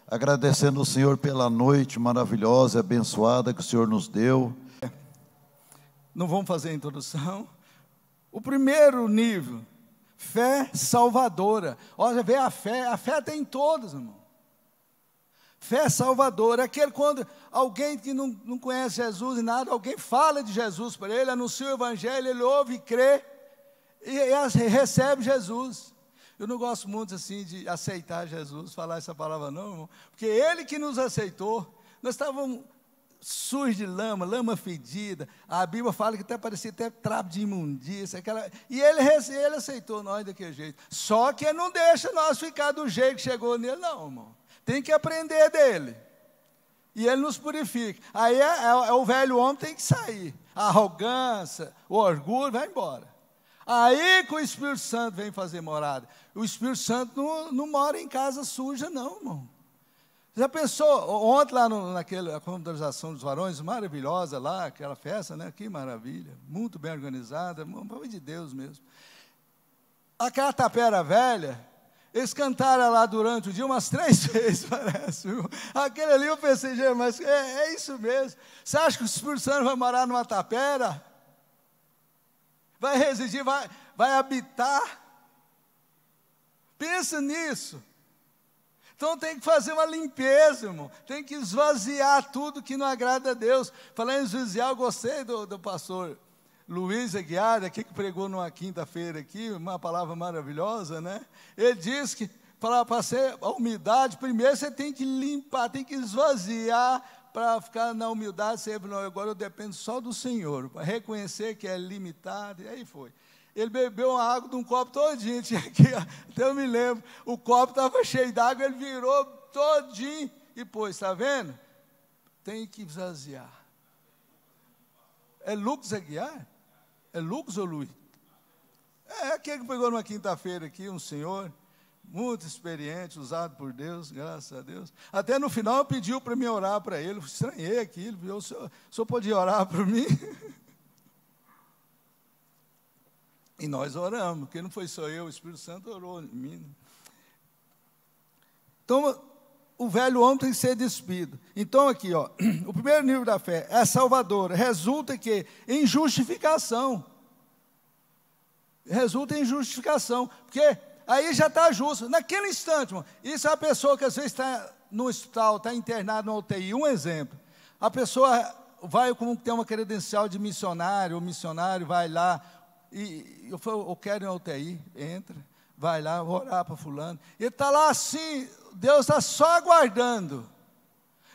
agradecendo ao Senhor pela noite maravilhosa e abençoada que o Senhor nos deu. Não vamos fazer a introdução. O primeiro nível, fé salvadora. Olha, vê a fé tem todos, irmão. Fé salvadora, aquele quando alguém que não conhece Jesus e nada, alguém fala de Jesus para ele, anuncia o evangelho, ele ouve e crê, e recebe Jesus. Eu não gosto muito assim de aceitar Jesus, falar essa palavra não, irmão, porque ele que nos aceitou. Nós estávamos sujos de lama fedida, a Bíblia fala que até parecia até trapo de imundícia, e ele aceitou nós daquele jeito, só que ele não deixa nós ficar do jeito que chegou nele não, irmão. Tem que aprender dele. E ele nos purifica. Aí o velho homem tem que sair. A arrogância, o orgulho, vai embora. Aí que o Espírito Santo vem fazer morada. O Espírito Santo não mora em casa suja, não, irmão. Já pensou, ontem lá naquela confraternização dos varões, maravilhosa lá, aquela festa, né? Que maravilha. Muito bem organizada, amor de Deus mesmo. Aquela tapera velha, eles cantaram lá durante o dia umas 3 vezes, parece. Viu? Aquele ali eu pensei, mas é isso mesmo. Você acha que o Espírito Santo vai morar numa tapera? Vai residir, vai habitar? Pensa nisso. Então tem que fazer uma limpeza, irmão. Tem que esvaziar tudo que não agrada a Deus. Falando em esvaziar, eu gostei do pastor Luiz Aguiar, aqui que pregou numa quinta-feira aqui, uma palavra maravilhosa, né? Ele diz que para ser a humildade, primeiro você tem que limpar, tem que esvaziar para ficar na humildade, sempre não, agora eu dependo só do Senhor, para reconhecer que é limitado, e aí foi. Ele bebeu uma água de um copo todinho, tinha aqui, até eu me lembro, o copo estava cheio d'água, ele virou todinho e pôs, está vendo? Tem que esvaziar. É Lucas Aguiar? É Lucas ou Luiz? É aquele que pegou numa quinta-feira aqui, um senhor, muito experiente, usado por Deus, graças a Deus. Até no final pediu para mim orar para ele, eu estranhei aquilo, o senhor podia orar por mim? E nós oramos, porque não foi só eu, o Espírito Santo orou em mim. Então, o velho homem tem que ser despido. Então aqui, ó, o primeiro nível da fé é salvadora, resulta que em justificação. Resulta em justificação, porque aí já está justo. Naquele instante, irmão, isso é a pessoa que às vezes está no hospital, está internada no UTI, um exemplo. A pessoa vai como tem uma credencial de missionário, o missionário vai lá, e eu quero ir na UTI, entra, vai lá, vou orar para fulano. Ele está lá assim, Deus está só aguardando.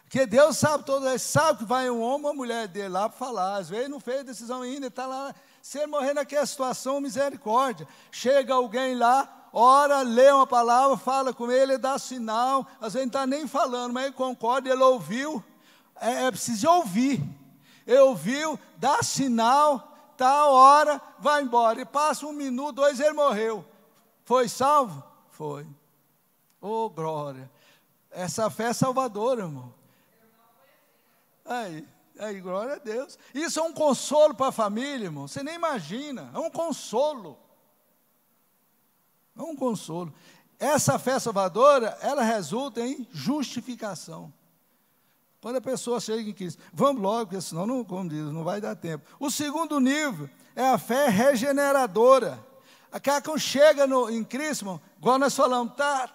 Porque Deus sabe todo, ele sabe que vai um homem ou uma mulher dele lá para falar. Às vezes não fez decisão ainda, ele está lá. Se ele morrer naquela situação, misericórdia. Chega alguém lá, ora, lê uma palavra, fala com ele, dá sinal. Às vezes não está nem falando, mas ele concorda, ele ouviu. É preciso ouvir. Ele ouviu, dá sinal, tal hora, vai embora. E passa 1 minuto, 2, ele morreu. Foi salvo? Foi. Oh, glória. Essa fé é salvadora, irmão. Aí, glória a Deus. Isso é um consolo para a família, irmão. Você nem imagina. É um consolo. É um consolo. Essa fé salvadora, ela resulta em justificação. Quando a pessoa chega em Cristo, vamos logo, porque senão, não, como diz, não vai dar tempo. O segundo nível é a fé regeneradora. Aquela que chega em Cristo, irmão, igual nós falamos, está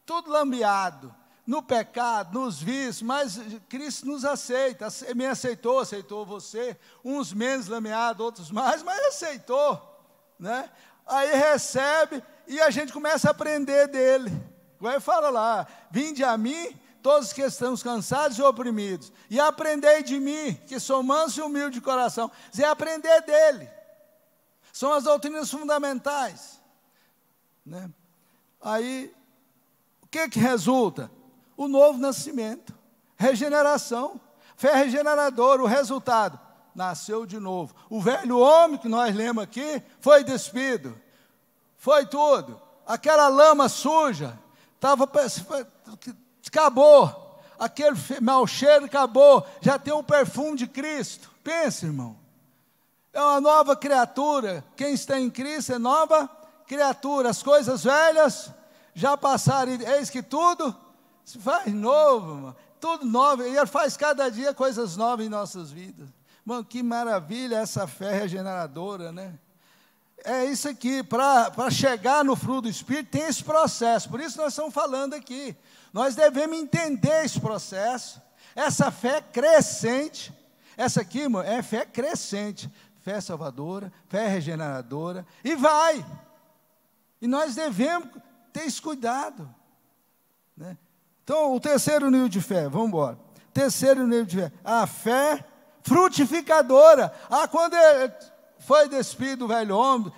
tudo lambeado, no pecado, nos vícios, mas Cristo nos aceita, me aceitou você, uns menos lameados, outros mais, mas aceitou, né? Aí recebe e a gente começa a aprender dele. Igual ele fala lá, vinde a mim, todos que estamos cansados e oprimidos, e aprendei de mim, que sou manso e humilde de coração. Você aprender dele. São as doutrinas fundamentais, né? Aí, o que resulta? O novo nascimento, regeneração, fé regeneradora, o resultado, nasceu de novo. O velho homem que nós lemos aqui, foi despido, foi tudo. Aquela lama suja, acabou, aquele mau cheiro acabou, já tem o perfume de Cristo. Pensa, irmão, é uma nova criatura. Quem está em Cristo é nova criatura. As coisas velhas já passaram, eis que tudo se faz novo, irmão. Tudo novo, e Ele faz cada dia coisas novas em nossas vidas. Irmão, que maravilha essa fé regeneradora, né? É isso aqui, para chegar no fruto do Espírito tem esse processo, por isso nós estamos falando aqui. Nós devemos entender esse processo, essa fé crescente. Essa aqui, irmão, é fé crescente, fé salvadora, fé regeneradora, e vai. E nós devemos ter esse cuidado, né? Então, o terceiro nível de fé, vamos embora. Terceiro nível de fé, a fé frutificadora. Quando ele foi despido do velho homem,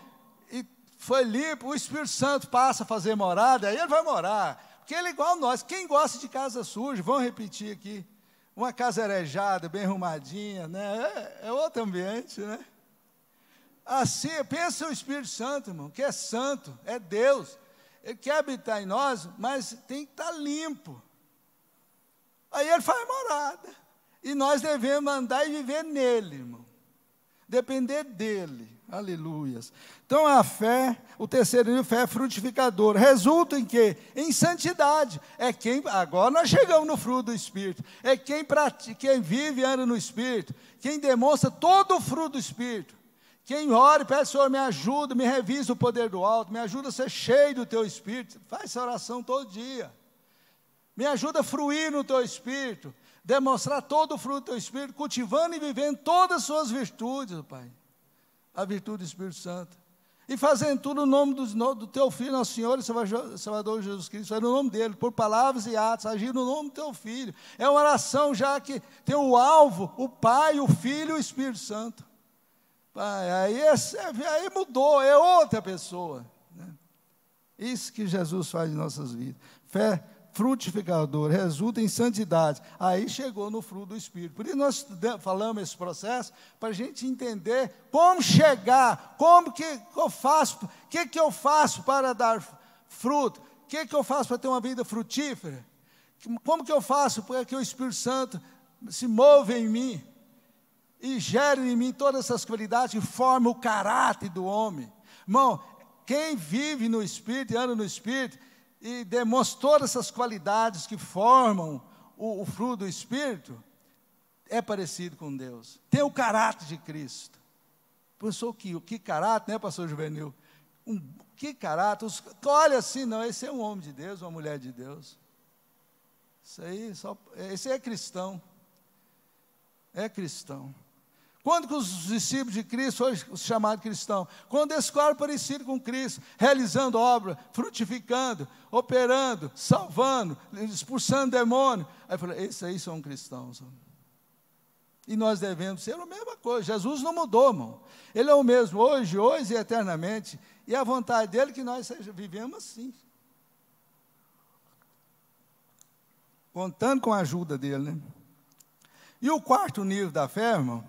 e foi limpo, o Espírito Santo passa a fazer morada, aí ele vai morar, porque ele é igual a nós. Quem gosta de casa suja, vamos repetir aqui, uma casa arejada, bem arrumadinha, né? É outro ambiente, né? Assim, pensa o Espírito Santo, irmão, que é santo, é Deus. Ele quer habitar em nós, mas tem que estar limpo. Aí ele faz morada. E nós devemos andar e viver nele, irmão. Depender dele. Aleluias. Então a fé, o terceiro nível, fé frutificadora. Resulta em quê? Em santidade. Agora nós chegamos no fruto do Espírito. É quem vive e anda no Espírito. Quem demonstra todo o fruto do Espírito. Quem ora e pede, Senhor, me ajuda, me revisa o poder do alto, me ajuda a ser cheio do teu Espírito. Faz essa oração todo dia. Me ajuda a fruir no teu Espírito, demonstrar todo o fruto do teu Espírito, cultivando e vivendo todas as suas virtudes, Pai. A virtude do Espírito Santo. E fazendo tudo no nome do teu Filho, nosso Senhor e Salvador Jesus Cristo, no nome dele, por palavras e atos, agir no nome do teu Filho. É uma oração já que tem o alvo, o Pai, o Filho e o Espírito Santo. Pai, aí mudou, é outra pessoa, né? Isso que Jesus faz em nossas vidas. Fé frutificadora, resulta em santidade. Aí chegou no fruto do Espírito. Por isso nós falamos esse processo, para a gente entender como chegar, como que eu faço, o que eu faço para dar fruto, o que eu faço para ter uma vida frutífera, como que eu faço para que o Espírito Santo se mova em mim, e gera em mim todas essas qualidades que formam o caráter do homem. Irmão, quem vive no Espírito e anda no Espírito e demonstra todas essas qualidades que formam o fruto do Espírito, é parecido com Deus. Tem o caráter de Cristo. Pensou que caráter, né, pastor Juvenil? Que caráter? Olha assim, não, esse é um homem de Deus, uma mulher de Deus. Esse é cristão. É cristão. Quando que os discípulos de Cristo foram chamados cristãos? Quando eles ficaram parecidos com Cristo, realizando obra, frutificando, operando, salvando, expulsando demônio. Aí falou, esses aí são cristãos. E nós devemos ser a mesma coisa. Jesus não mudou, irmão. Ele é o mesmo hoje e eternamente. E a vontade dele é que nós vivemos assim. Contando com a ajuda dele, né? E o quarto nível da fé, irmão,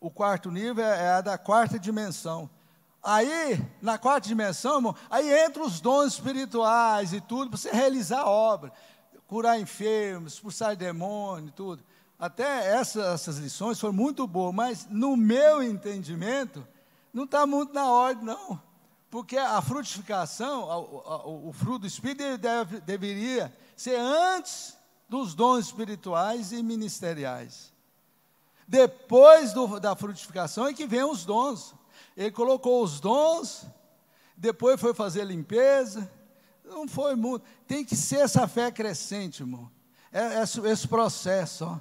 o quarto nível é a da quarta dimensão. Aí, na quarta dimensão, irmão, aí entra os dons espirituais e tudo, para você realizar a obra, curar enfermos, expulsar demônio e tudo. Até essas lições foram muito boas, mas no meu entendimento, não está muito na ordem, não. Porque a frutificação, o fruto do Espírito deveria ser antes dos dons espirituais e ministeriais. Depois da frutificação é que vem os dons. Ele colocou os dons, depois foi fazer limpeza. Não foi muito. Tem que ser essa fé crescente, irmão. Esse processo, ó.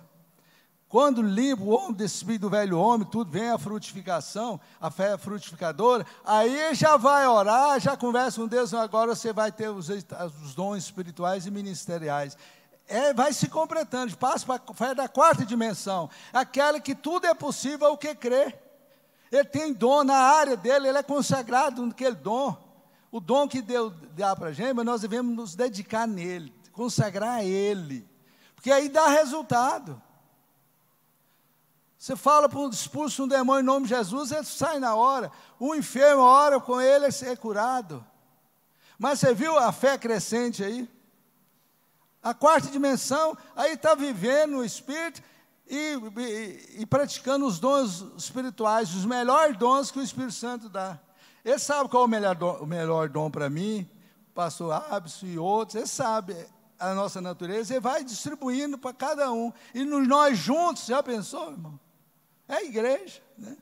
Quando limpa o homem desse espírito do velho homem, tudo vem a frutificação, a fé frutificadora, aí já vai orar, já conversa com Deus, agora você vai ter os dons espirituais e ministeriais. Vai se completando, passa para a fé da quarta dimensão, aquela que tudo é possível ao que crê. Ele tem dom na área dele, ele é consagrado naquele dom. O dom que Deus dá para a gente, mas nós devemos nos dedicar nele, consagrar a ele, porque aí dá resultado. Você fala para expulso um demônio em nome de Jesus, ele sai na hora. O enfermo ora com ele, ele é curado. Mas você viu a fé crescente aí? A quarta dimensão, aí está vivendo o Espírito e praticando os dons espirituais, os melhores dons que o Espírito Santo dá. Ele sabe qual é o melhor dom para mim, pastor Abson e outros, ele sabe. a nossa natureza e vai distribuindo para cada um. E nós juntos, já pensou, irmão? É a igreja, né?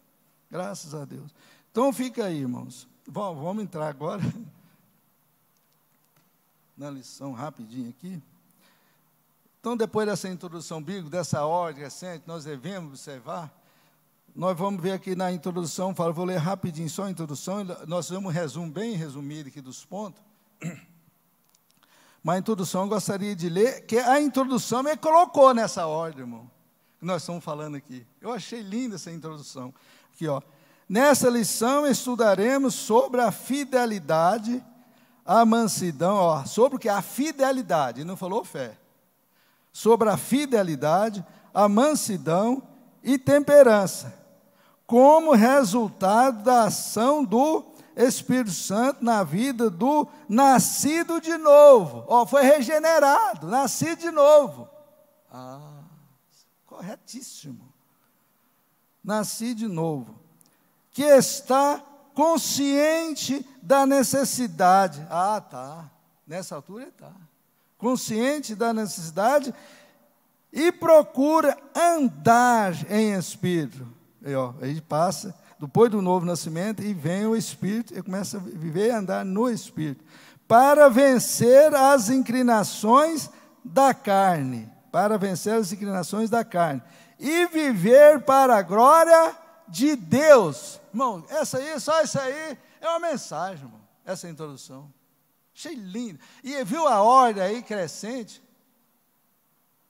Graças a Deus. Então fica aí, irmãos. Vamos entrar agora na lição rapidinho aqui. Então, depois dessa introdução bíblica, dessa ordem recente, nós devemos observar. Nós vamos ver aqui na introdução, vou ler rapidinho só a introdução, nós fizemos um resumo bem resumido aqui dos pontos. Mas a introdução eu gostaria de ler, que a introdução me colocou nessa ordem, irmão, que nós estamos falando aqui. Eu achei linda essa introdução. Aqui, ó. Nessa lição estudaremos sobre a fidelidade, a mansidão, ó, sobre o que? A fidelidade, não falou fé. Sobre a fidelidade, a mansidão e temperança, como resultado da ação do Espírito Santo na vida do nascido de novo. Ó, foi regenerado, nascido de novo. Corretíssimo. Nascido de novo. Que está consciente da necessidade. Tá. Nessa altura está. Consciente da necessidade e procura andar em espírito. Aí passa, depois do novo nascimento, e vem o espírito, e começa a viver e andar no espírito, para vencer as inclinações da carne, e viver para a glória de Deus. Irmão, só isso aí é uma mensagem, irmão, essa introdução. Achei lindo. E viu a ordem aí crescente?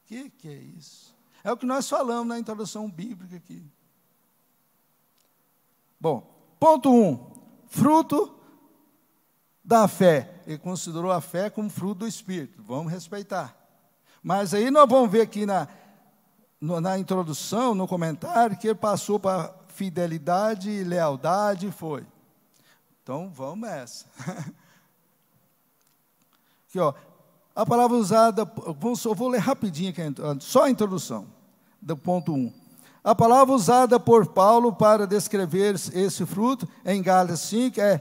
Que é isso? É o que nós falamos na introdução bíblica aqui. Bom, ponto 1. Fruto da fé. Ele considerou a fé como fruto do Espírito. Vamos respeitar. Mas aí nós vamos ver aqui na introdução, no comentário, que ele passou para fidelidade e lealdade e foi. Então, vamos essa. Aqui, ó. A palavra usada, vou ler rapidinho aqui, só a introdução, do ponto 1. A palavra usada por Paulo para descrever esse fruto, em Gálatas 5, é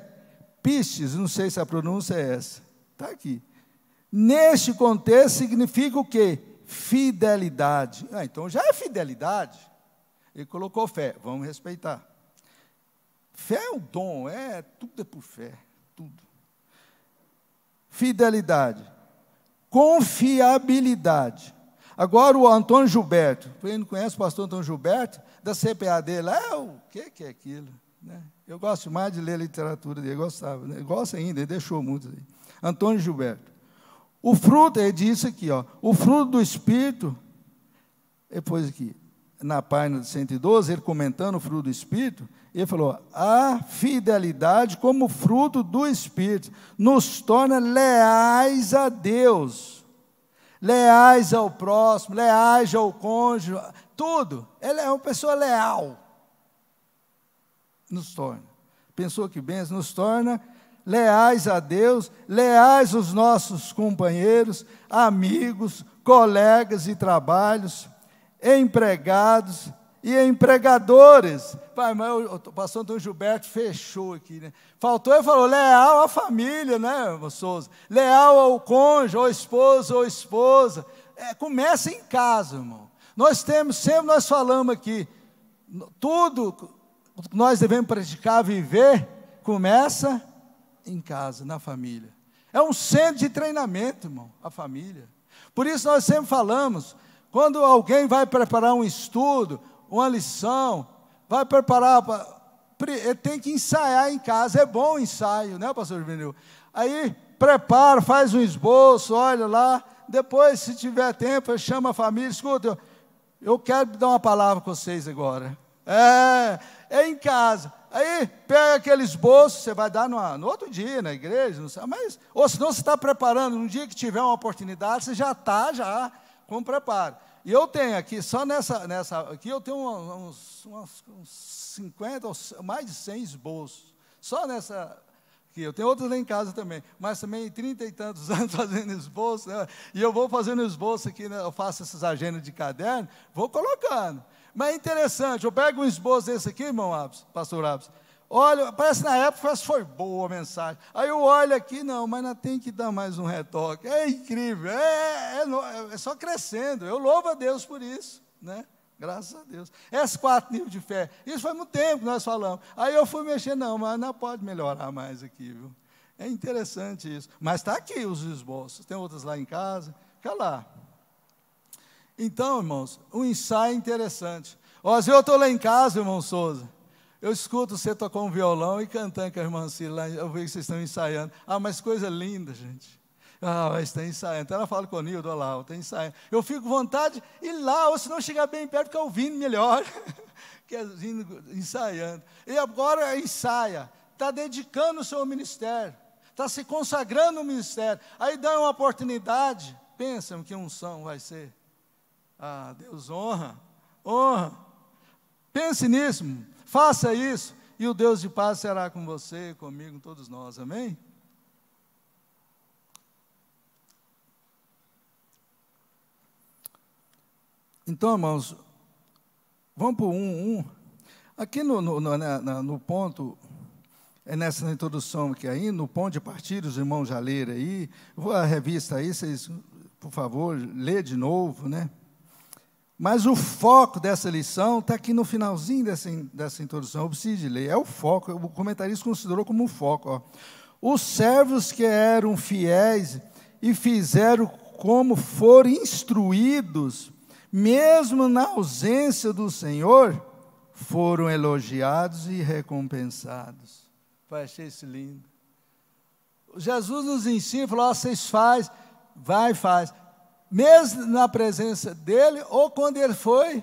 pistes, não sei se a pronúncia é essa, está aqui. Neste contexto, significa o quê? Fidelidade. Então já é fidelidade. Ele colocou fé, vamos respeitar. Fé é o dom, tudo é por fé, tudo. Fidelidade. Confiabilidade. Agora o Antônio Gilberto, quem não conhece o pastor Antônio Gilberto, da CPA dele, o que é aquilo? Né? Eu gosto mais de ler a literatura dele, gostava, né? Gosto ainda, ele deixou muito aí. Antônio Gilberto. O fruto, ele disse aqui, ó, o fruto do Espírito, depois aqui, na página 112, ele comentando o fruto do Espírito, ele falou, a fidelidade como fruto do Espírito nos torna leais a Deus, leais ao próximo, leais ao cônjuge, tudo. Ele é uma pessoa leal. Nos torna. Pensou que bem, nos torna leais a Deus, leais aos nossos companheiros, amigos, colegas de trabalhos, empregados e empregadores. Pai, mas o pastor Antônio Gilberto fechou aqui, né? Faltou, ele falou, leal à família, né, Souza? Leal ao cônjuge, ao esposo ou esposa. Começa em casa, irmão. Sempre nós falamos aqui, tudo que nós devemos praticar, viver, começa em casa, na família. É um centro de treinamento, irmão, a família. Por isso nós sempre falamos, quando alguém vai preparar um estudo, uma lição, vai preparar, ele tem que ensaiar em casa, é bom o ensaio, né, pastor Juvenil? Aí, prepara, faz um esboço, olha lá, depois, se tiver tempo, chama a família, escuta, eu quero dar uma palavra com vocês agora. É em casa. Aí, pega aquele esboço, você vai dar no outro dia, na igreja, não sei, mas, ou senão você está preparando, no dia que tiver uma oportunidade, você já está com preparo. E eu tenho aqui, só nessa aqui, eu tenho uns 50, ou mais de 100 esboços. Só nessa aqui, eu tenho outros lá em casa também, mas também 30 e tantos anos fazendo esboço, né? E eu vou fazendo esboço aqui, né? Eu faço essas agendas de caderno, vou colocando. Mas é interessante, eu pego um esboço desse aqui, irmão Abs, pastor Abs, Olha, parece que na época foi boa a mensagem. Aí eu olho aqui, não, mas ainda tem que dar mais um retoque. É incrível, é só crescendo. Eu louvo a Deus por isso, né? Graças a Deus. Esses 4 níveis de fé, isso foi muito tempo que nós falamos. Aí eu fui mexer, não, mas não pode melhorar mais aqui, viu? É interessante isso. Mas está aqui os esboços. Tem outros lá em casa. Fica lá. Então, irmãos, um ensaio interessante. Ó, às vezes eu estou lá em casa, irmão Souza, eu escuto você tocar um violão e cantando com a irmã Cília lá, eu vejo que vocês estão ensaiando. Ah, mas coisa linda, gente. Ah, mas está ensaiando. Então ela fala com o Nildo, olha lá, está ensaiando. Eu fico com vontade de ir lá, ou se não chegar bem perto, ficar ouvindo melhor. Que é ensaiando. E agora ensaia, está dedicando o seu ministério, está se consagrando no ministério. Aí dá uma oportunidade, pensa que unção vai ser. Ah, Deus honra. Pense nisso, faça isso, e o Deus de paz será com você, comigo, com todos nós, amém? Então, irmãos, vamos para o 1:1. Aqui no ponto, nessa introdução aqui aí, no ponto de partida, os irmãos já leram aí, vou a revista aí, vocês, por favor, lê de novo, né? Mas o foco dessa lição está aqui no finalzinho dessa introdução, eu preciso de ler, é o foco, o comentarista considerou como um foco. Ó. Os servos que eram fiéis e fizeram como foram instruídos, mesmo na ausência do Senhor, foram elogiados e recompensados. Pai, achei isso lindo. Jesus nos ensina, falou, vocês faz, vai e faz. Mesmo na presença dele, ou quando ele foi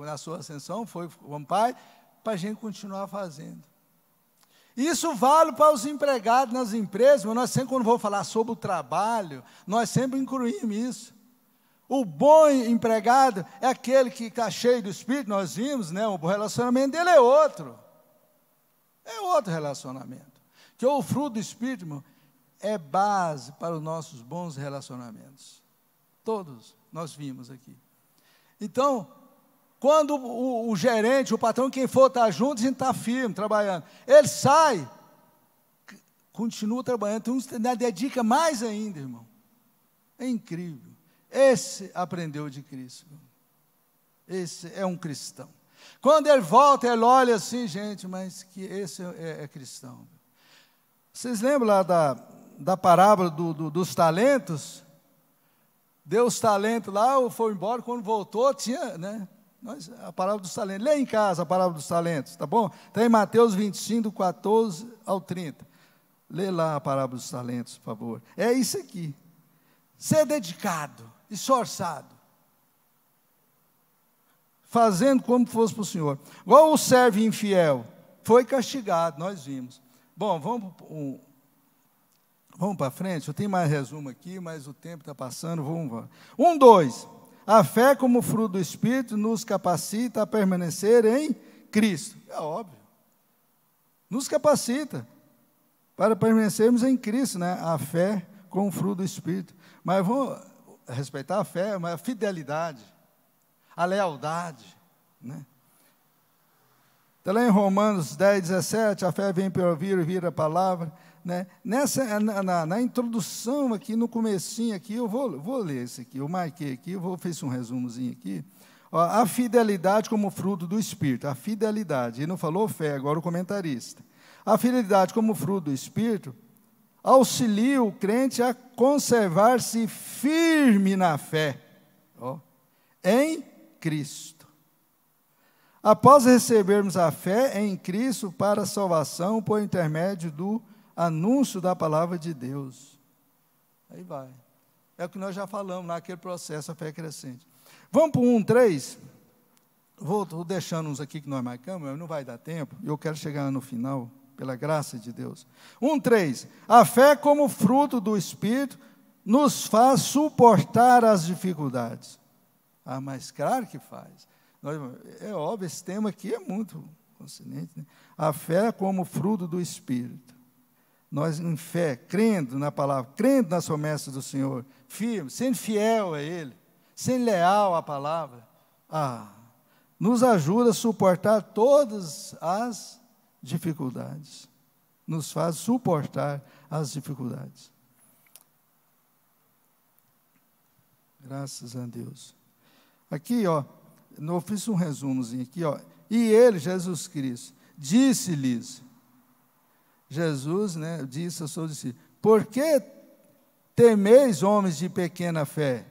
na sua ascensão, foi com o Pai, para a gente continuar fazendo. Isso vale para os empregados nas empresas, mas nós sempre, quando vamos falar sobre o trabalho, nós sempre incluímos isso. O bom empregado é aquele que está cheio do Espírito, nós vimos, né? O relacionamento dele é outro relacionamento. Que o fruto do Espírito, irmão, é base para os nossos bons relacionamentos. Todos nós vimos aqui. Então, quando o gerente, o patrão, quem for estar junto, a gente está firme, trabalhando. Ele sai, continua trabalhando, então ainda dedica mais ainda, irmão. É incrível. Esse aprendeu de Cristo. Esse é um cristão. Quando ele volta, ele olha assim, gente, mas que esse é cristão. Vocês lembram lá da parábola dos talentos? Deu os talentos lá, foi embora, quando voltou, tinha, né? A parábola dos talentos. Lê em casa a parábola dos talentos, tá bom? Está em Mateus 25, do 14 ao 30. Lê lá a parábola dos talentos, por favor. É isso aqui. Ser dedicado, esforçado, fazendo como fosse para o Senhor. Igual o servo infiel, foi castigado, nós vimos. Bom, vamos para frente, eu tenho mais resumo aqui, mas o tempo está passando, vamos embora. 1:2, a fé como fruto do Espírito nos capacita a permanecer em Cristo. É óbvio, nos capacita para permanecermos em Cristo, né? A fé como fruto do Espírito. Mas vamos respeitar a fé, mas a fidelidade, a lealdade, né? Está lá em Romanos 10:17, a fé vem para ouvir a palavra, né? Na introdução aqui, no comecinho aqui, eu vou ler isso aqui, eu marquei aqui, fiz um resumozinho aqui. Ó, a fidelidade como fruto do Espírito, a fidelidade, e não falou fé, agora o comentarista. A fidelidade como fruto do Espírito auxilia o crente a conservar-se firme na fé, ó, em Cristo. Após recebermos a fé em Cristo para a salvação por intermédio do anúncio da palavra de Deus. Aí vai. É o que nós já falamos naquele processo, a fé crescente. Vamos para o 1:3. Vou deixando uns aqui que nós marcamos, mas não vai dar tempo. Eu quero chegar no final, pela graça de Deus. 1:3. A fé como fruto do Espírito nos faz suportar as dificuldades. Ah, mas claro que faz. É óbvio, esse tema aqui é muito consciente, né? A fé como fruto do Espírito. Nós em fé, crendo na palavra, crendo nas promessas do Senhor, firme, sendo fiel a Ele, sendo leal à palavra. nos ajuda a suportar todas as dificuldades. Nos faz suportar as dificuldades. Graças a Deus. Aqui, ó, eu fiz um resumozinho aqui, ó. E ele, Jesus Cristo, disse-lhes, Jesus, né, disse aos seus discípulos: por que temeis, homens de pequena fé?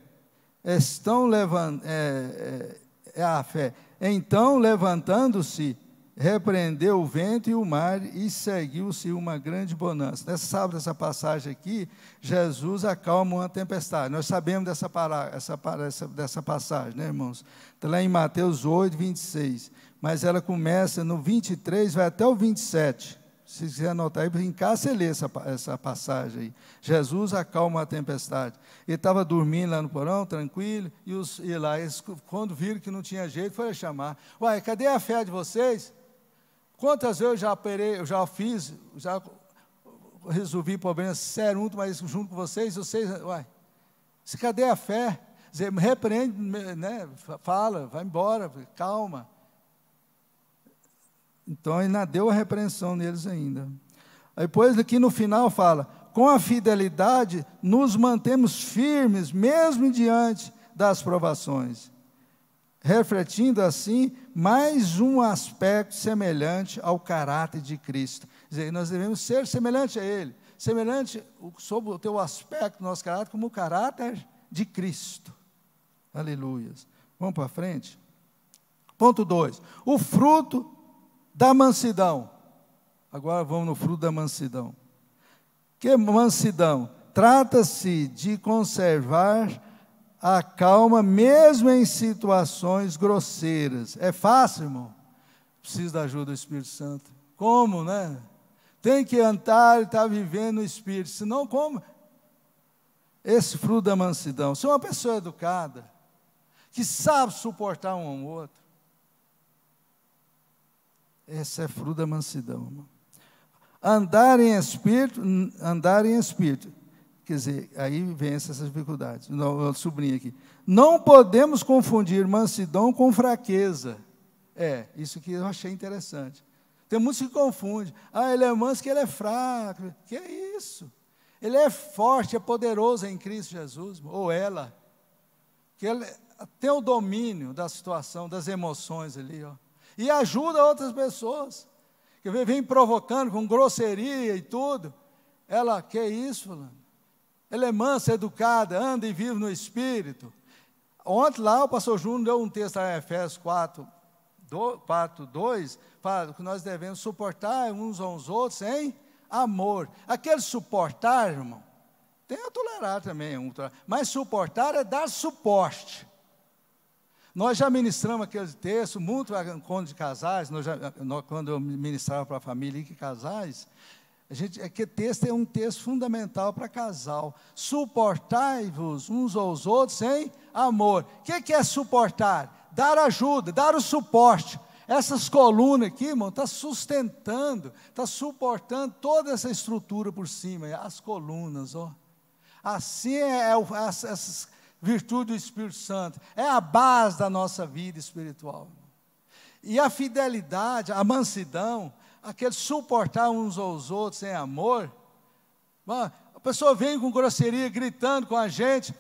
A fé. Então, levantando-se, repreendeu o vento e o mar, e seguiu-se uma grande bonança. Nessa sábado, essa passagem aqui, Jesus acalma uma tempestade. Nós sabemos dessa passagem, né, irmãos? Está lá em Mateus 8, 26. Mas ela começa no 23, vai até o 27. Se quiser anotar aí, em casa você lê essa passagem aí. Jesus acalma a tempestade. Ele estava dormindo lá no porão, tranquilo, e eles, quando viram que não tinha jeito, foram chamar. Uai, cadê a fé de vocês? Quantas vezes eu já resolvi problemas sérios, mas junto com vocês, uai, cadê a fé? Repreende, né, fala, vai embora, calma. Então, ele não deu a repreensão neles ainda. Aí, depois, aqui no final, fala: com a fidelidade, nos mantemos firmes, mesmo diante das provações, refletindo, assim, mais um aspecto semelhante ao caráter de Cristo. Quer dizer, nós devemos ser semelhante a Ele, semelhante sobre o teu aspecto, nosso caráter, como o caráter de Cristo. Aleluias. Vamos para frente? Ponto 2. O fruto da mansidão. Agora vamos no fruto da mansidão. Que mansidão? Trata-se de conservar a calma mesmo em situações grosseiras. É fácil, irmão? Precisa da ajuda do Espírito Santo. Como, né? Tem que andar e estar vivendo no Espírito. Senão, como? Esse fruto da mansidão. Se é uma pessoa educada, que sabe suportar um ao outro, esse é fruto da mansidão, irmão. Andar em espírito, quer dizer, aí vem essas dificuldades. Eu sublinho aqui. Não podemos confundir mansidão com fraqueza. Isso que eu achei interessante. Tem muitos que confundem. Ele é manso, que ele é fraco. Que é isso? Ele é forte, é poderoso em Cristo Jesus, ou ela. Que ele tem o domínio da situação, das emoções ali, ó. E ajuda outras pessoas, que vem provocando com grosseria e tudo. Ela, que é isso, fulano? Ela é mansa, educada, anda e vive no Espírito. Ontem lá o pastor Júnior deu um texto lá em Efésios 4:2, fala que nós devemos suportar uns aos outros em amor. Aquele suportar, irmão, tem a tolerar também, mas suportar é dar suporte. Nós já ministramos aquele texto, muito quando de casais, quando eu ministrava para a família e casais, aquele texto é um texto fundamental para casal. Suportai-vos uns aos outros em amor. O que é suportar? Dar ajuda, dar o suporte. Essas colunas aqui, irmão, está sustentando, está suportando toda essa estrutura por cima, as colunas, ó. Assim essas virtude do Espírito Santo, é a base da nossa vida espiritual. E a fidelidade, a mansidão, aquele suportar uns aos outros em amor, a pessoa vem com grosseria, gritando com a gente,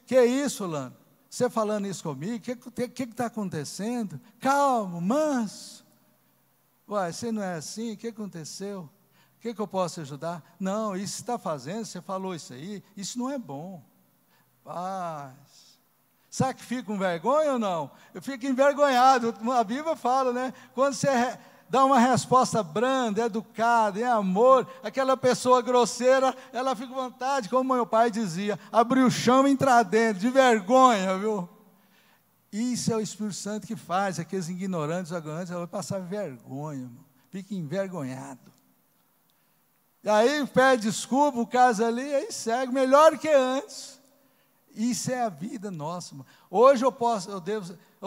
que é isso, fulano? Você falando isso comigo, o que está acontecendo? Calmo, manso. Você não é assim, o que aconteceu? O que eu posso ajudar? Não, isso você está fazendo, você falou isso aí, isso não é bom. Paz. Sabe que fica com vergonha ou não? Eu fico envergonhado. A Bíblia fala, né? Quando você dá uma resposta branda, educada, em amor, aquela pessoa grosseira, ela fica com vontade, como meu pai dizia, abrir o chão e entrar dentro, de vergonha, viu? Isso é o Espírito Santo que faz, aqueles ignorantes, arrogantes, ela vai passar vergonha, irmão. Fica envergonhado. E aí pede desculpa, o caso ali, aí segue, melhor que antes. Isso é a vida nossa, irmão. Hoje eu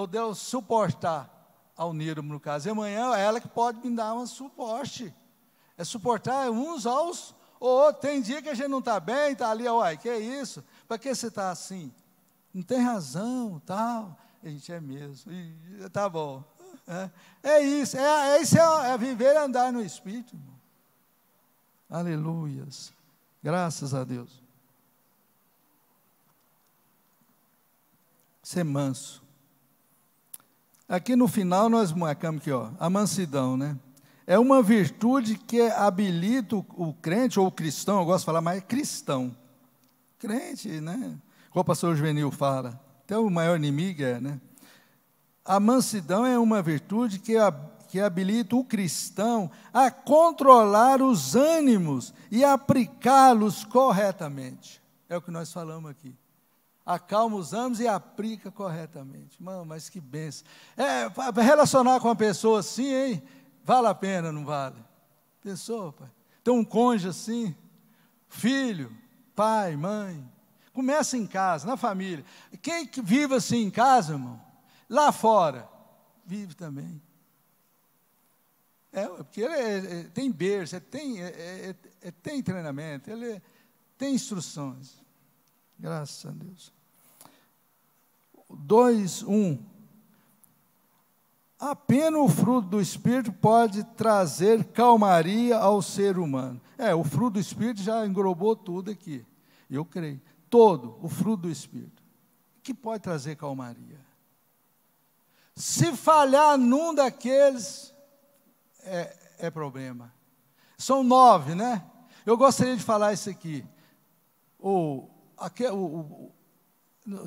devo suportar ao Niro, no caso, e amanhã é ela que pode me dar um suporte. É suportar uns aos outros. Tem dia que a gente não está bem, está ali, que é isso? Para que você está assim? Não tem razão, tal. A gente é mesmo. Tá bom. Isso. É viver e andar no Espírito, irmão. Aleluias. Graças a Deus. Ser manso. Aqui no final nós marcamos aqui, ó, a mansidão, né? É uma virtude que habilita o crente, ou o cristão, eu gosto de falar mais cristão. Crente, né? Como o pastor Juvenil fala, até o maior inimigo né? A mansidão é uma virtude que habilita o cristão a controlar os ânimos e aplicá-los corretamente. É o que nós falamos aqui. Acalma os ânimos e aplica corretamente. Mano, mas que bênção. Relacionar com uma pessoa assim, hein? Vale a pena, não vale? Pensou, pai? Tem um cônjuge assim, filho, pai, mãe. Começa em casa, na família. Quem que vive assim em casa, irmão? Lá fora, vive também. Porque ele tem berço, tem treinamento, ele tem instruções. Graças a Deus. 2:1. Apenas o fruto do Espírito pode trazer calmaria ao ser humano. O fruto do Espírito já englobou tudo aqui. Eu creio. Todo o fruto do Espírito. Que pode trazer calmaria. Se falhar num daqueles, é problema. São 9, né? Eu gostaria de falar isso aqui.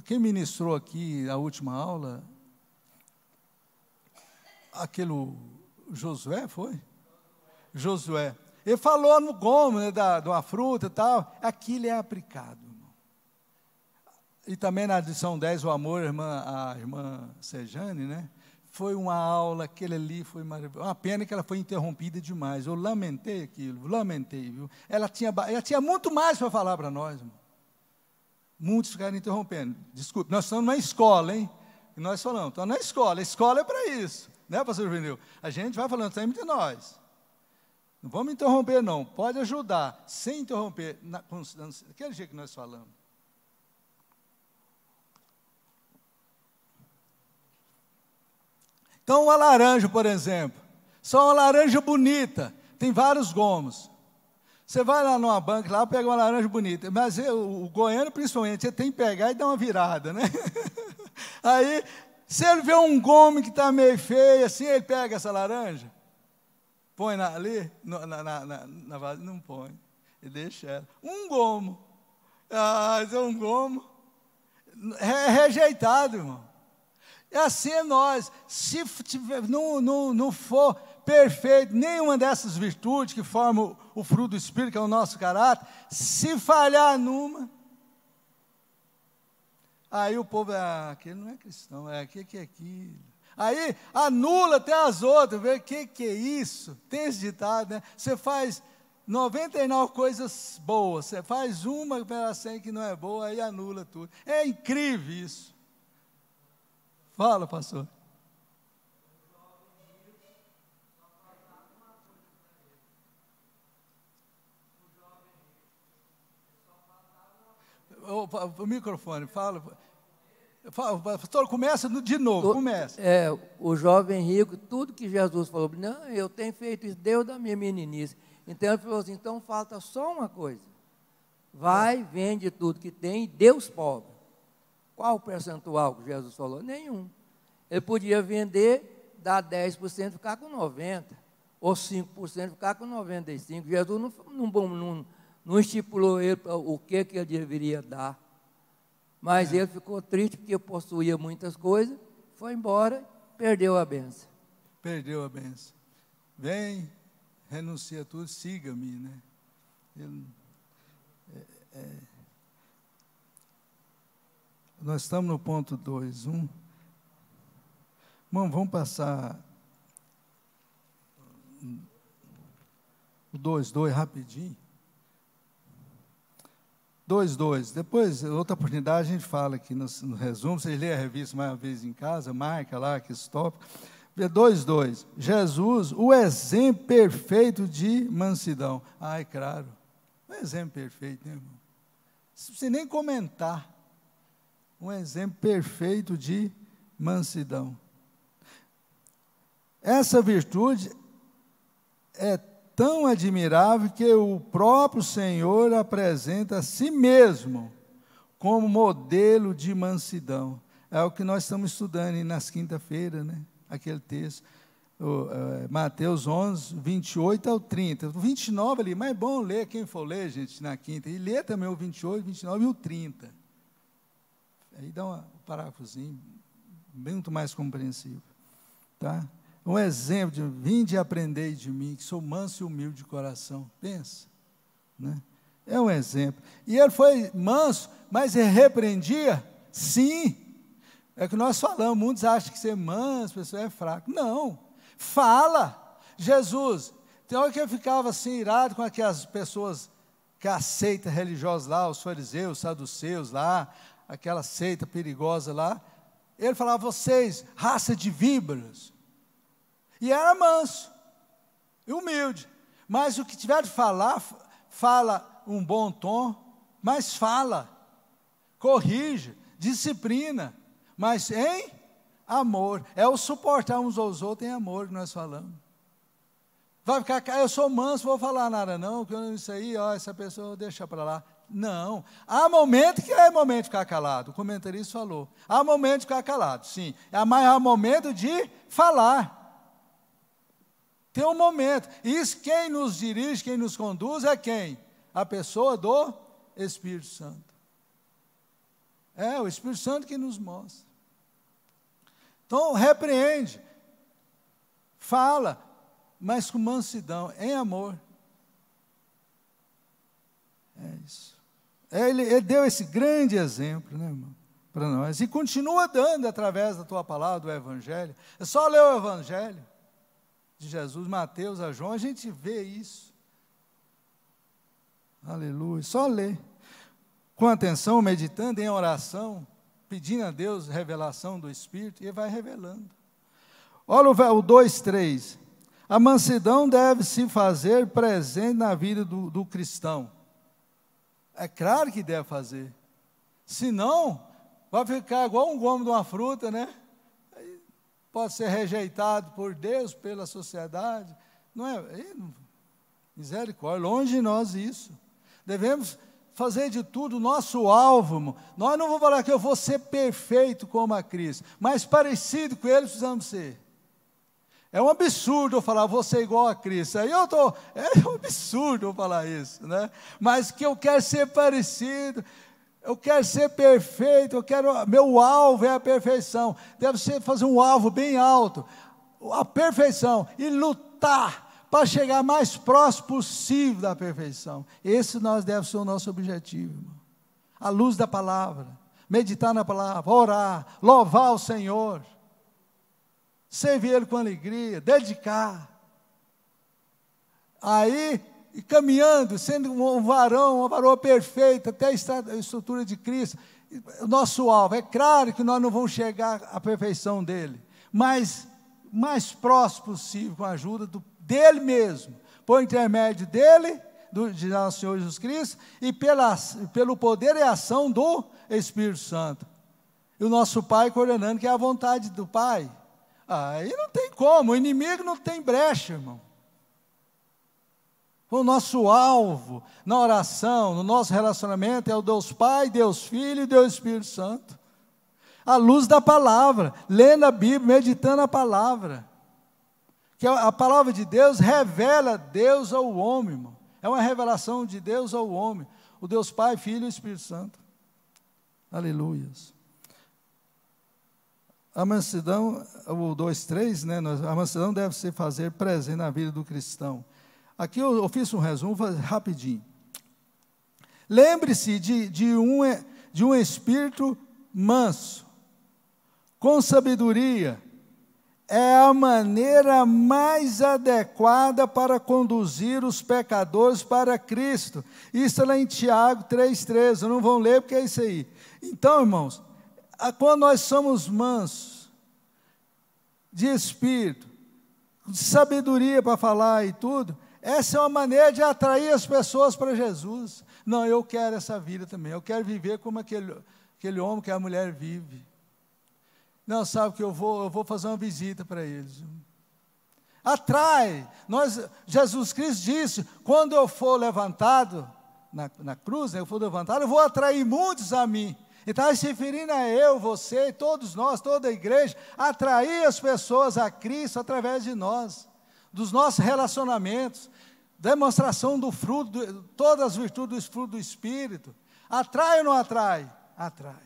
Quem ministrou aqui a última aula, aquele Josué, foi? Josué. Ele falou no gomo, né, de uma fruta e tal. Aquilo é aplicado, irmão. E também na lição 10, o amor, a irmã Sejane, né? Foi uma aula, aquele ali foi maravilhoso. Uma pena que ela foi interrompida demais. Eu lamentei aquilo, lamentei, viu? Ela tinha muito mais para falar para nós, irmão. Muitos ficaram interrompendo. Desculpe, nós estamos na escola, hein? E nós falamos, estamos na escola. A escola é para isso, né, pastor Juvenil? A gente vai falando sempre de nós. Não vamos interromper, não. Pode ajudar, sem interromper, daquele jeito que nós falamos. Então, uma laranja, por exemplo. Só uma laranja bonita. Tem vários gomos. Você vai lá numa banca, lá pega uma laranja bonita. Mas o goiano, principalmente, você tem que pegar e dar uma virada, né? Aí, se ele vê um gomo que está meio feio, assim, ele pega essa laranja, põe ali, na vasilha, não põe. Ele deixa ela. Um gomo. Isso é um gomo. É rejeitado, irmão. Assim é nós. Se não for perfeito nenhuma dessas virtudes que formam o fruto do Espírito, que é o nosso caráter, se falhar numa, aí o povo, aquele não é cristão, que é aquilo? Aí anula até as outras, vê o que é isso? Tem esse ditado, né? Você faz 99 coisas boas, você faz uma pela 100 que não é boa, aí anula tudo. É incrível isso. Fala, pastor. O microfone, fala. Pastor, começa de novo, começa. O jovem rico, tudo que Jesus falou, não, eu tenho feito isso desde a minha meninice. Então ele falou assim, então falta só uma coisa. Vai, vende tudo que tem e dê aos pobres. Qual o percentual que Jesus falou? Nenhum. Ele podia vender, dar 10% e ficar com 90%, ou 5% e ficar com 95%. Jesus não estipulou ele o que ele deveria dar. Mas ele ficou triste porque possuía muitas coisas, foi embora, perdeu a benção. Perdeu a benção. Vem, renuncia a tudo, siga-me, né? Nós estamos no ponto 2:1. Irmão, vamos passar o 2:2 rapidinho. 2:2. Depois, outra oportunidade, a gente fala aqui no resumo. Vocês lêem a revista mais uma vez em casa, marca lá que esse tópico. 2:2. Jesus, o exemplo perfeito de mansidão. Claro. Um exemplo perfeito, né, irmão? Não precisa nem comentar. Um exemplo perfeito de mansidão. Essa virtude é tão admirável que o próprio Senhor apresenta a si mesmo como modelo de mansidão. É o que nós estamos estudando aí nas quinta-feiras, né? Aquele texto, Mateus 11, 28 ao 30. O 29 ali, mas é bom ler, quem for ler, gente, na quinta. E ler também o 28, 29 e o 30. Aí dá um parágrafozinho, muito mais compreensível. Tá? Um exemplo de, vinde e aprendei de mim, que sou manso e humilde de coração. Pensa, né? É um exemplo. E ele foi manso, mas ele repreendia? Sim. É o que nós falamos, muitos acham que ser manso, a pessoa é fraca. Não, fala. Jesus, tem hora que eu ficava assim, irado com aquelas pessoas, que a seita religiosa lá, os fariseus, os saduceus lá, aquela seita perigosa lá. Ele falava, vocês, raça de víboras. E era manso e humilde. Mas o que tiver de falar, fala um bom tom, mas fala, corrige, disciplina, mas em amor. É o suportar uns aos outros em amor que nós falamos. Vai ficar, eu sou manso, vou falar nada não, que isso aí, ó, essa pessoa deixa para lá. Não, há momento que é momento de ficar calado, o comentarista falou. Há momento de ficar calado, sim. Mas há momento de falar. Tem um momento. Isso, quem nos dirige, quem nos conduz é quem? A pessoa do Espírito Santo. É o Espírito Santo que nos mostra. Então, repreende, fala, mas com mansidão, em amor. É isso. Ele deu esse grande exemplo, né, irmão, para nós. E continua dando através da tua palavra, do Evangelho. É só ler o Evangelho de Jesus, Mateus a João, a gente vê isso. Aleluia. Só ler. Com atenção, meditando em oração, pedindo a Deus revelação do Espírito, e ele vai revelando. Olha o 2:3. A mansidão deve se fazer presente na vida do cristão. É claro que deve fazer. Senão, vai ficar igual um gomo de uma fruta, né? Aí pode ser rejeitado por Deus, pela sociedade. Não é? Misericórdia, longe de nós isso. Devemos fazer de tudo o nosso alvo, irmão. Nós não vamos falar que eu vou ser perfeito como a Cristo, mas parecido com Ele precisamos ser. É um absurdo eu falar, vou ser igual a Cristo. Aí é um absurdo eu falar isso, né? Mas que eu quero ser parecido, eu quero ser perfeito, meu alvo é a perfeição. Deve ser fazer um alvo bem alto, a perfeição, e lutar para chegar mais próximo possível da perfeição. Esse deve ser o nosso objetivo, irmão. À luz da palavra, meditar na palavra, orar, louvar o Senhor, servir Ele com alegria, dedicar. Aí, e caminhando, sendo um varão, uma varoa perfeita, até a estrutura de Cristo. O nosso alvo, é claro que nós não vamos chegar à perfeição dele, mas mais próximo possível, com a ajuda dele mesmo, por intermédio dele, de nosso Senhor Jesus Cristo, e pelo poder e ação do Espírito Santo. E o nosso Pai coordenando, que é a vontade do Pai. Aí não tem como, o inimigo não tem brecha, irmão. O nosso alvo na oração, no nosso relacionamento é o Deus Pai, Deus Filho e Deus Espírito Santo. À luz da palavra, lendo a Bíblia, meditando a palavra. Que a palavra de Deus revela Deus ao homem, irmão. É uma revelação de Deus ao homem. O Deus Pai, Filho e Espírito Santo. Aleluias. A mansidão, o 2:3, né, a mansidão deve se fazer presente na vida do cristão. Aqui eu fiz um resumo rapidinho. Lembre-se de um espírito manso, com sabedoria, é a maneira mais adequada para conduzir os pecadores para Cristo. Isso é lá em Tiago 3:13, não vão ler porque é isso aí. Então, irmãos, quando nós somos mansos, de espírito, de sabedoria para falar e tudo, essa é uma maneira de atrair as pessoas para Jesus. Não, eu quero essa vida também, eu quero viver como aquele homem que a mulher vive. Não, sabe que eu vou fazer uma visita para eles. Atrai. Jesus Cristo disse, quando eu for levantado na cruz, eu for levantado, eu vou atrair muitos a mim. Então, está se referindo a eu, você, todos nós, toda a igreja, atrair as pessoas a Cristo através de nós, dos nossos relacionamentos, demonstração do fruto, todas as virtudes do fruto do Espírito. Atrai ou não atrai? Atrai.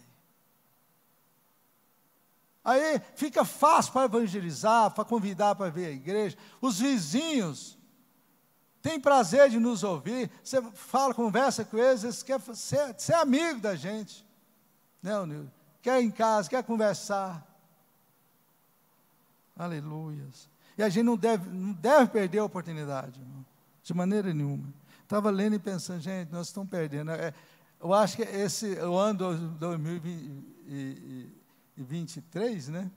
Aí fica fácil para evangelizar, para convidar para vir à igreja. Os vizinhos têm prazer de nos ouvir. Você fala, conversa com eles, eles querem ser amigo da gente. Não, Nildo? Quer ir em casa, quer conversar. Aleluias. E a gente não deve perder a oportunidade, irmão, de maneira nenhuma. Estava lendo e pensando, gente, nós estamos perdendo. Eu acho que o ano 2023, né?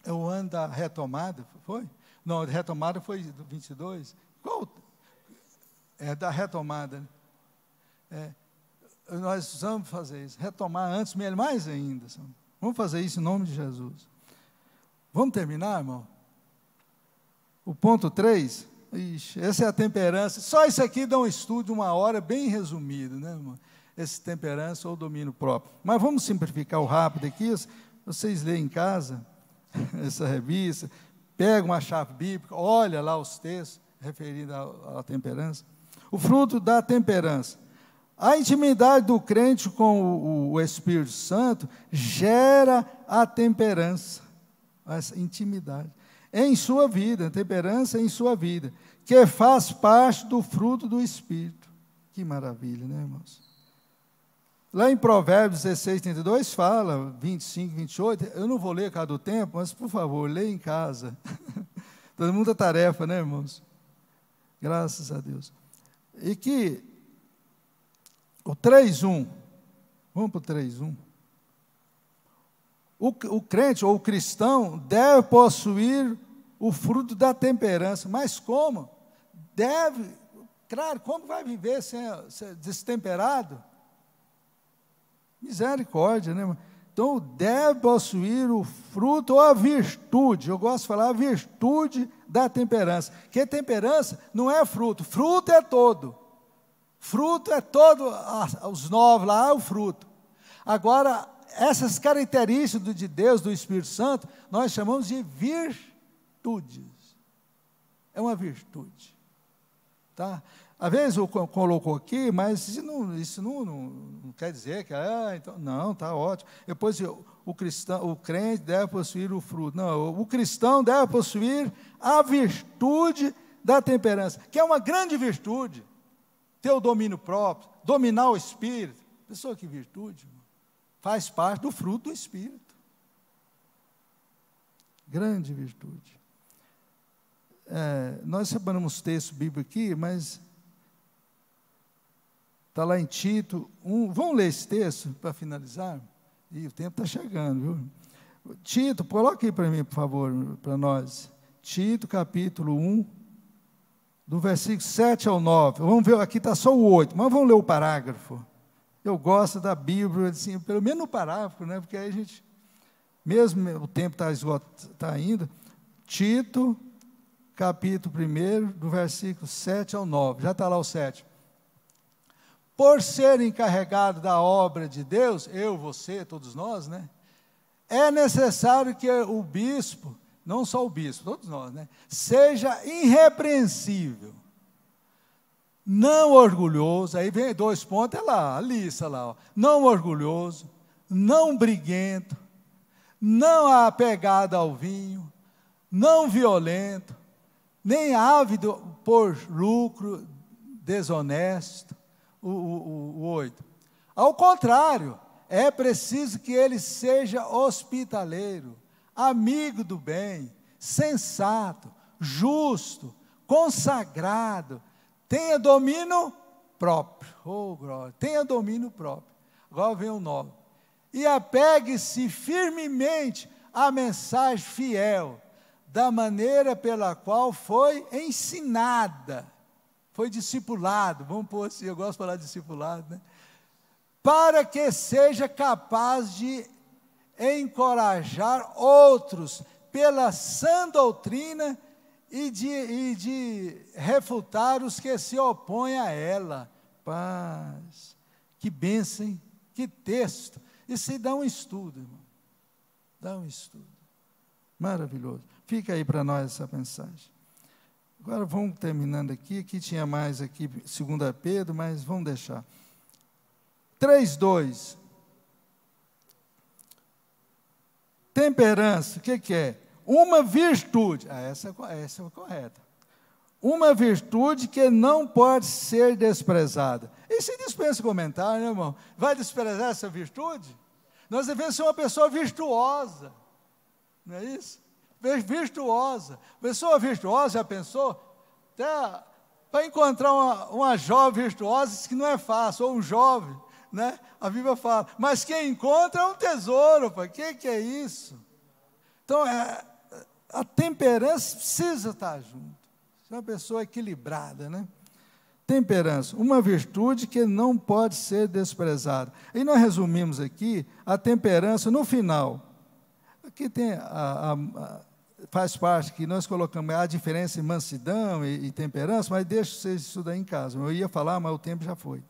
É o ano da retomada, foi? Não, a retomada foi do 22. Qual? É da retomada, né? Nós precisamos fazer isso, retomar antes, mais ainda. Vamos fazer isso em nome de Jesus. Vamos terminar, irmão? O ponto 3, essa é a temperança. Só isso aqui dá um estudo de 1 hora, bem resumido, né, irmão? Esse temperança ou domínio próprio. Mas vamos simplificar o rápido aqui. Vocês leem em casa essa revista, pega uma chave bíblica, olha lá os textos referidos à temperança. O fruto da temperança. A intimidade do crente com o Espírito Santo gera a temperança, essa intimidade, em sua vida, a temperança em sua vida, que faz parte do fruto do Espírito. Que maravilha, né, irmãos? Lá em Provérbios 16, 32, fala, 25, 28, eu não vou ler cada do tempo, mas, por favor, leia em casa. Todo mundo é tarefa, né, irmãos? Graças a Deus. E que o 3:1, vamos para o 3:1. O crente ou o cristão deve possuir o fruto da temperança, mas como? Deve, claro, como vai viver sem destemperado? Misericórdia, né? Então, deve possuir o fruto ou a virtude, eu gosto de falar a virtude da temperança, que temperança não é fruto, fruto é todo. Fruto é todo, os 9 lá, o fruto. Agora, essas características de Deus, do Espírito Santo, nós chamamos de virtudes. É uma virtude. Tá? Às vezes colocou aqui, mas isso não quer dizer que, então, não, está ótimo. Depois, o crente deve possuir o fruto. Não, o cristão deve possuir a virtude da temperança, que é uma grande virtude. Ter o domínio próprio, dominar o Espírito. Pessoa, que virtude, irmão. Faz parte do fruto do Espírito. Grande virtude. Nós separamos texto bíblico aqui, mas está lá em Tito 1. Vamos ler esse texto para finalizar? E o tempo está chegando, viu? Tito, coloque aí para mim, por favor, para nós. Tito, capítulo 1. Do versículo 7 ao 9, vamos ver, aqui está só o 8, mas vamos ler o parágrafo. Eu gosto da Bíblia, assim, pelo menos no parágrafo, né, porque aí a gente, mesmo o tempo está indo, Tito, capítulo 1, do versículo 7 ao 9, já está lá o 7. Por ser encarregado da obra de Deus, eu, você, todos nós, né, é necessário que o bispo, não só o bispo, todos nós, né? Seja irrepreensível, não orgulhoso, aí vem 2 pontos, é lá, a lista lá, ó. Não orgulhoso, não briguento, não apegado ao vinho, não violento, nem ávido por lucro desonesto, o 8. Ao contrário, é preciso que ele seja hospitaleiro, amigo do bem, sensato, justo, consagrado, tenha domínio próprio. Oh, glória, tenha domínio próprio. Agora vem o 9. E apegue-se firmemente à mensagem fiel, da maneira pela qual foi ensinada, foi discipulado, vamos pôr assim, eu gosto de falar discipulado, né? Para que seja capaz de encorajar outros pela sã doutrina e de refutar os que se opõem a ela. Paz, que bênção, hein? Que texto. Isso aí dá um estudo, irmão. Dá um estudo. Maravilhoso. Fica aí para nós essa mensagem. Agora vamos terminando aqui. Aqui tinha mais aqui, 2 Pedro, mas vamos deixar. 3:2. Temperança, o que é? Uma virtude. Essa é correta. Uma virtude que não pode ser desprezada. Isso aí dispensa comentário, né, irmão? Vai desprezar essa virtude? Nós devemos ser uma pessoa virtuosa. Não é isso? Virtuosa. Pessoa virtuosa, já pensou? Até para encontrar uma jovem virtuosa, isso que não é fácil, ou um jovem, né? A Bíblia fala, mas quem encontra é um tesouro, pai. Que é isso? Então, a temperança precisa estar junto. É uma pessoa equilibrada, né? Temperança, uma virtude que não pode ser desprezada. E nós resumimos aqui a temperança no final. Aqui tem faz parte que nós colocamos a diferença em mansidão e temperança, mas deixa vocês estudar em casa. Eu ia falar, mas o tempo já foi.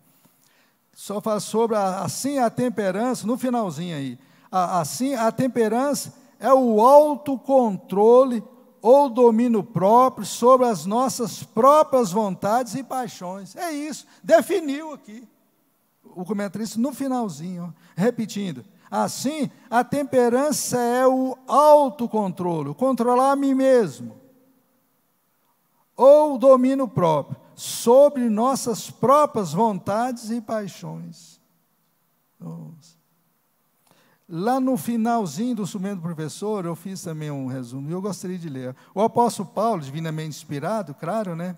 Só fala sobre assim a temperança, no finalzinho aí. Assim a temperança é o autocontrole ou domínio próprio sobre as nossas próprias vontades e paixões. É isso, definiu aqui o comentarista no finalzinho, ó, repetindo. Assim, a temperança é o autocontrole, controlar a mim mesmo, ou o domínio próprio, sobre nossas próprias vontades e paixões. Nossa. Lá no finalzinho do suplemento do professor, eu fiz também um resumo, e eu gostaria de ler. O apóstolo Paulo, divinamente inspirado, claro, né?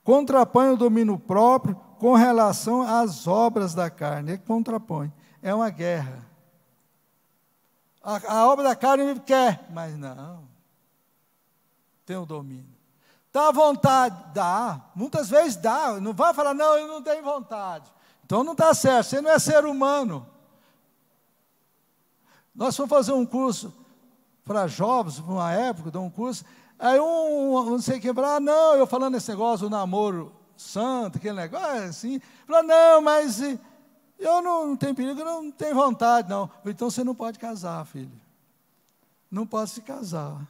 Contrapõe o domínio próprio com relação às obras da carne. Ele contrapõe. É uma guerra. A obra da carne quer, mas não. Tem o domínio. Dá vontade? Dá. Muitas vezes dá. Não vai falar, não, eu não tenho vontade. Então não está certo, você não é ser humano. Nós fomos fazer um curso para jovens, uma época, de um curso, aí não sei quem falou, não, eu falando esse negócio do namoro santo, aquele negócio assim, falou, não, mas eu não tenho perigo, eu não tenho vontade, não. Então você não pode casar, filho. Não pode se casar.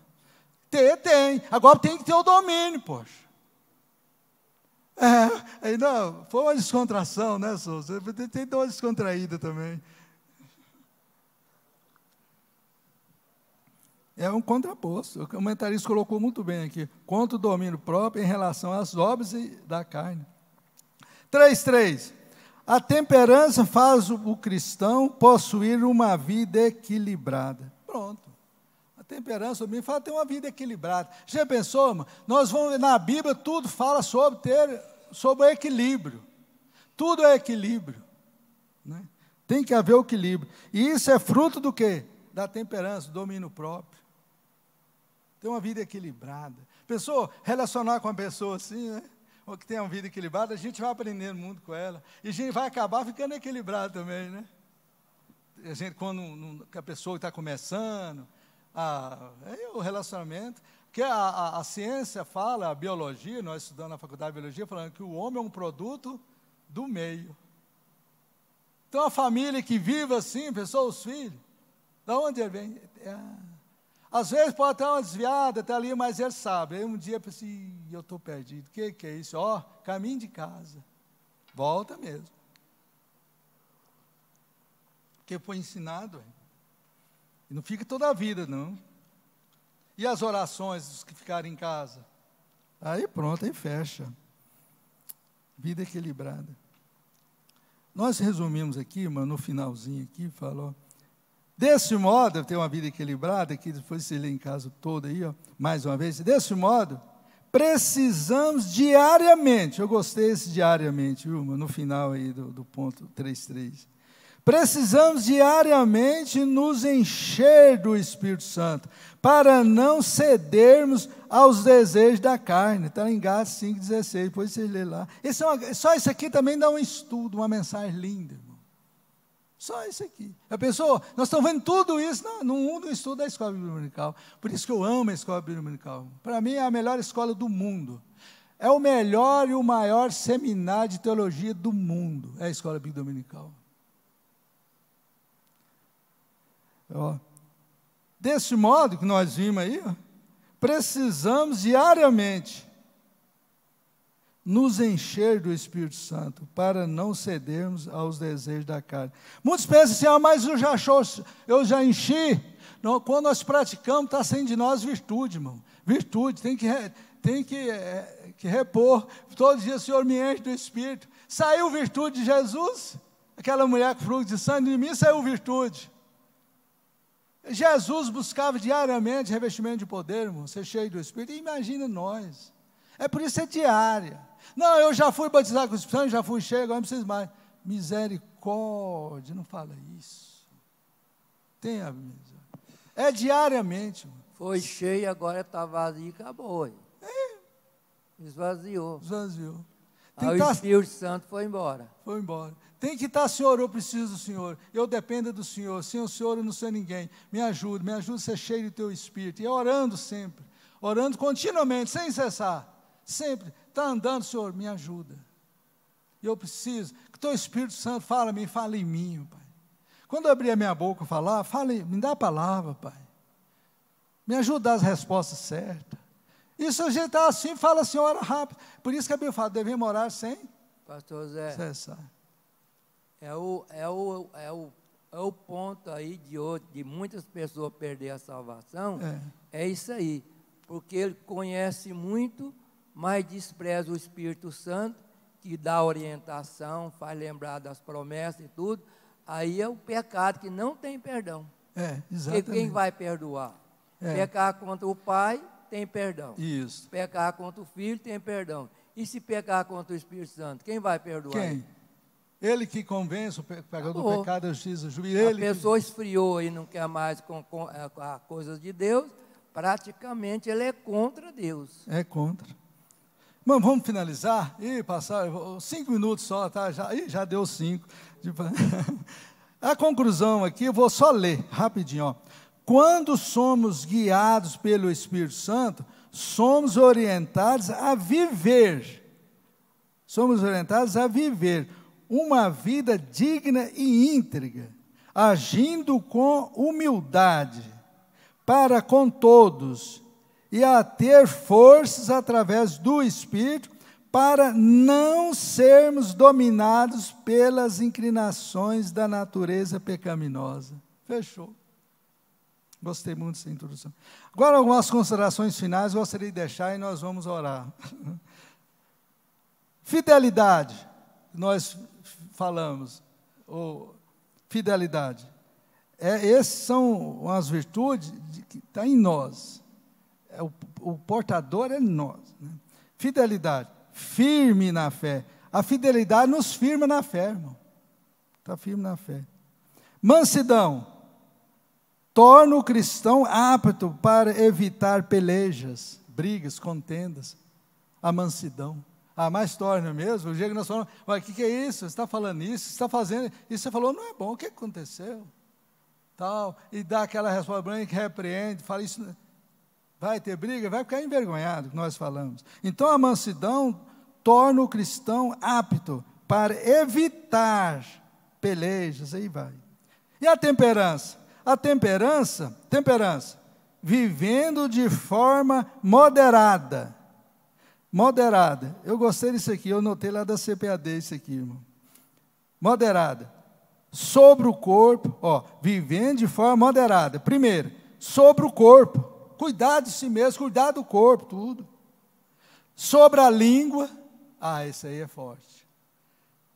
Tem. Agora tem que ter o domínio, poxa. Aí não, foi uma descontração, né, Souza? Tem que ter uma descontraída também. É um contraposto. O comentarista colocou muito bem aqui. Contra o domínio próprio em relação às obras da carne. 3:3. A temperança faz o cristão possuir uma vida equilibrada. Pronto. A temperança me fala ter uma vida equilibrada. Já pensou, irmão? Nós vamos ver na Bíblia, tudo fala sobre o equilíbrio. Tudo é equilíbrio. Né? Tem que haver o equilíbrio. E isso é fruto do quê? Da temperança, do domínio próprio. Ter uma vida equilibrada. Pensou, relacionar com uma pessoa assim, né? Ou que tem uma vida equilibrada, a gente vai aprendendo muito com ela. E a gente vai acabar ficando equilibrado também, né? A gente, quando a pessoa está começando, o relacionamento, que a ciência fala, a biologia, nós estudamos na faculdade de biologia, falando que o homem é um produto do meio. Então, a família que vive assim, pessoal, os filhos, da onde ele vem? Às vezes pode ter uma desviada até ali, mas ele sabe. Aí um dia eu pensei, eu estou perdido. O que é isso? Caminho de casa. Volta mesmo. Porque foi ensinado. E não fica toda a vida, não. E as orações dos que ficarem em casa? Aí pronto, aí fecha. Vida equilibrada. Nós resumimos aqui, mano, no finalzinho aqui, falou. Desse modo, ter uma vida equilibrada, que depois você lê em casa todo aí, mais uma vez. Desse modo, precisamos diariamente, eu gostei desse diariamente, viu, no final aí do ponto 3:3. Precisamos diariamente nos encher do Espírito Santo, para não cedermos aos desejos da carne. Está em Gálatas 5:16, depois você lê lá. Só isso aqui também dá um estudo, uma mensagem linda, irmão. Só isso aqui. A pessoa, nós estamos vendo tudo isso no mundo estudo da escola bíblica dominical. Por isso que eu amo a escola bíblica dominical. Para mim é a melhor escola do mundo. É o melhor e o maior seminário de teologia do mundo. É a escola bíblica dominical. Ó, desse modo que nós vimos aí, ó, precisamos diariamente nos encher do Espírito Santo, para não cedermos aos desejos da carne. Muitos pensam assim, mas eu já enchi. Não, quando nós praticamos, está saindo de nós virtude, irmão. Virtude, tem que repor. Todo dia o Senhor me enche do Espírito. Saiu virtude de Jesus? Aquela mulher com fluxo de sangue de mim, saiu virtude. Jesus buscava diariamente revestimento de poder, irmão, ser cheio do Espírito. E imagina nós. É por isso que é diária. Não, eu já fui batizado com o Espírito Santo, já fui cheio, agora não preciso mais. Misericórdia, não fala isso. Tenha misericórdia. É diariamente. Mano. Foi cheio, agora está vazio e acabou. Esvaziou. Esvaziou. Aí o Espírito Santo foi embora. Foi embora. Tem que estar, Senhor, eu preciso do Senhor. Eu dependo do Senhor. Sem o Senhor eu não sou ninguém. Me ajuda a ser cheio do Teu Espírito. E orando sempre. Orando continuamente, sem cessar. Sempre, está andando, Senhor, me ajuda. E eu preciso que o Teu Espírito Santo fale em mim, Pai. Quando eu abrir a minha boca e falar, me dá a palavra, Pai. Me ajuda a dar as respostas certas. E se a gente está assim, fala assim, ora rápido. Por isso que a Bíblia fala, devemos orar sem Pastor Zé, cessar. É o ponto aí de muitas pessoas perder a salvação. É isso aí. Porque ele conhece muito, mas despreza o Espírito Santo, que dá orientação, faz lembrar das promessas e tudo. Aí é o pecado que não tem perdão. Exatamente. Porque quem vai perdoar? Pecar contra o pai, tem perdão. Isso. Pecar contra o filho, tem perdão. E se pecar contra o Espírito Santo, quem vai perdoar? Quem? Ele que convence o pecador do pecado, a justiça, a juízo. A pessoa esfriou e não quer mais com a coisas de Deus, praticamente ele é contra Deus. É contra. Mas vamos finalizar? Passar 5 minutos só, tá? Já deu 5. A conclusão aqui, eu vou só ler rapidinho. Ó. Quando somos guiados pelo Espírito Santo, somos orientados a viver. Somos orientados a viver uma vida digna e íntegra, agindo com humildade para com todos, e a ter forças através do Espírito para não sermos dominados pelas inclinações da natureza pecaminosa. Fechou. Gostei muito dessa introdução. Agora, algumas considerações finais gostaria de deixar e nós vamos orar. Fidelidade, nós falamos, fidelidade. Essas são as virtudes que estão em nós. O portador é nós. Né? Fidelidade, firme na fé. A fidelidade nos firma na fé, irmão. Está firme na fé. Mansidão, torna o cristão apto para evitar pelejas, brigas, contendas. A mansidão. Mas torna mesmo. O dia que nós falamos, o que é isso? Você está falando isso? Você está fazendo isso? Você falou, não é bom, o que aconteceu? Tal, e dá aquela resposta branca, repreende, fala isso. Vai ter briga, vai ficar envergonhado, que nós falamos. Então, a mansidão torna o cristão apto para evitar pelejas, aí vai. E a temperança? A temperança, vivendo de forma moderada. Moderada. Eu gostei disso aqui, eu notei lá da CPAD isso aqui, irmão. Moderada. Sobre o corpo, vivendo de forma moderada. Primeiro, sobre o corpo. Cuidar de si mesmo, cuidar do corpo, tudo. Sobre a língua, isso aí é forte.